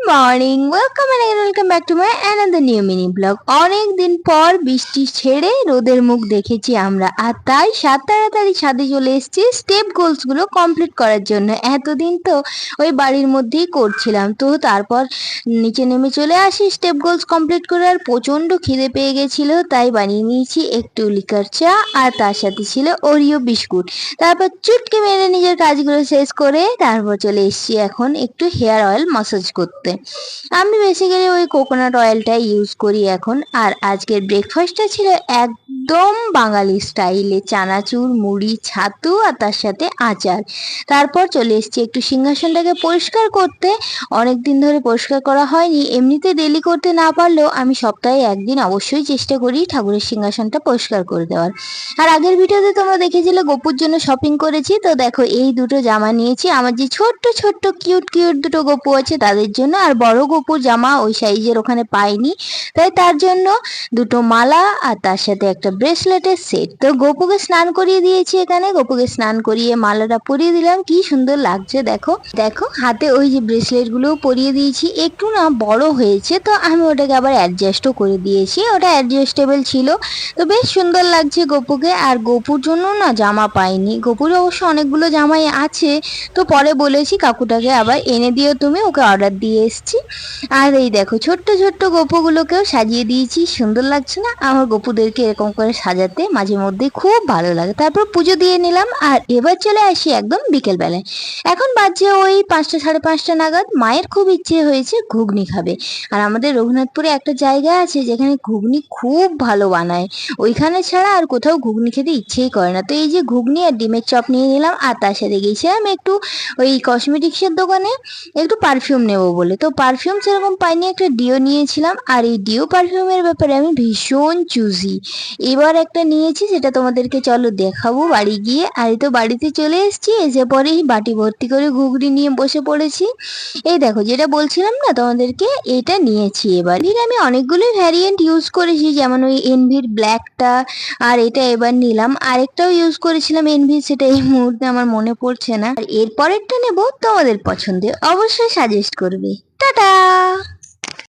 Morning, welcome back to my another new mini blog. অনেক দিন পর বৃষ্টি ছেড়ে রোদের মুখ দেখেছি আমরা, আর তাই তাড়াতাড়ি ছাদে চলে এসেছি স্টেপ গোলস গুলো কমপ্লিট করার জন্য। এতদিন তো ওই বাড়ির মধ্যেই করছিলাম, তো তারপর নিচে নেমে চলে আসি স্টেপ গোলস কমপ্লিট করে। আর প্রচন্ড খিদে পেয়ে গেছিল, তাই বানিয়ে নিয়েছি একটু লিকার চা, আর তার সাথে ছিল ওরিও বিস্কুট। তারপর চুটকি মেরে নিজের কাজগুলো শেষ করে তারপর চলে এসেছি এখন একটু হেয়ার অয়েল মাসাজ করতে। আমি বেসিক্যালি ওই কোকোনাট অয়েলটাই ইউজ করি এখন। আর আজকের ব্রেকফাস্টটা ছিল একদম বাঙালি স্টাইলে, চানাচুর, মুড়ি, ছাতু আর তার সাথে আচার। তারপর চলে এসেছি একটু সিংহাসনটাকে পরিষ্কার করতে। অনেক দিন ধরে পরিষ্কার করা হয়নি, এমনিতে ডেলি করতে না পারলেও আমি সপ্তাহে একদিন অবশ্যই চেষ্টা করি ঠাকুরের সিংহাসনটা পরিষ্কার করে দেওয়ার। আর আগের ভিডিওতে তোমরা দেখেছিলে গোপুর জন্য শপিং করেছি, তো দেখো এই দুটো জামা নিয়েছি আমার যে ছোট্ট ছোট্ট কিউট কিউট দুটো গপু আছে তাদের জন্য। আর বড় গপুর জামা ওই সাইজের ওখানে পাইনি, তাই তার জন্য দুটো মালা আর তার সাথে একটা ব্রেসলেটের সেট। তো গপুকে স্নান করিয়ে দিয়েছি, এখানে গপুকে স্নান করিয়ে মালাটা পরিয়ে দিলাম। কি সুন্দর লাগছে দেখো দেখো, হাতে ওই যে ব্রেসলেট গুলো পরিয়ে দিয়েছি। একটু না বড় হয়েছে, তো আমি ওটাকে আবার অ্যাডজাস্টও করে দিয়েছি, ওটা অ্যাডজাস্টেবল ছিল। তো বেশ সুন্দর লাগছে গপুকে। আর গপুর জন্য না জামা পাইনি, গপুর অবশ্য অনেকগুলো জামাই আছে, তো পরে বলেছি কাকুটাকে আবার এনে দিও তুমি, ওকে অর্ডার দিয়ে এসছি। আর এই দেখো ছোট্ট ছোট্ট গপুগুলোকেও সাজিয়ে দিয়েছি, সুন্দর লাগছে না? আমার গপুদেরকে এরকম করে সাজাতে মাঝে মধ্যে খুব ভালো লাগে। তারপর পুজো দিয়ে নিলাম, আর এবার চলে আসি একদম বিকেল বেলায়। এখন বাজছে ওই 5টা সাড়ে 5টা নাগাদ। মায়ের খুব ইচ্ছে হয়েছে ঘুগনি খাবে, আর আমাদের রঘুনাথপুরে একটা জায়গা আছে যেখানে ঘুগনি খুব ভালো বানায়, ওইখানে ছাড়া আর কোথাও ঘুগনি খেতে ইচ্ছেই করে না। তো এই যে ঘুগনি আর ডিমের চপ নিয়ে নিলাম, আর তার সাথে গেছিলাম একটু ওই কসমেটিক্সের দোকানে একটু পারফিউম নেব বলে। তো পারফিউম সেরকম পাইনি, একটা ডিও নিয়েছিলাম। আর এই ডিও পারফিউমের ব্যাপারে আমি ভীষণ চুজি, এবার একটা নিয়েছি, সেটা তোমাদেরকে চলো দেখাবো বাড়ি গিয়ে। আর এই তো বাড়িতে চলে এসেছি, এসে পরেই বাটি ভর্তি করে ঘুগনি নিয়ে বসে পড়েছি। এই দেখো যেটা বলছিলাম না তোমাদেরকে, এটা নিয়েছি এবার। আমি অনেকগুলোই ভ্যারিয়েন্ট ইউজ করেছি, যেমন ওই এনভির ব্ল্যাকটা, আর এটা এবার নিলাম। আরেকটাও ইউজ করেছিলাম এনভি, সেটা এই মুহূর্তে আমার মনে পড়ছে না। আর এরপরেরটা নেব তোমাদের পছন্দের, অবশ্যই সাজেস্ট করবে। টাটা।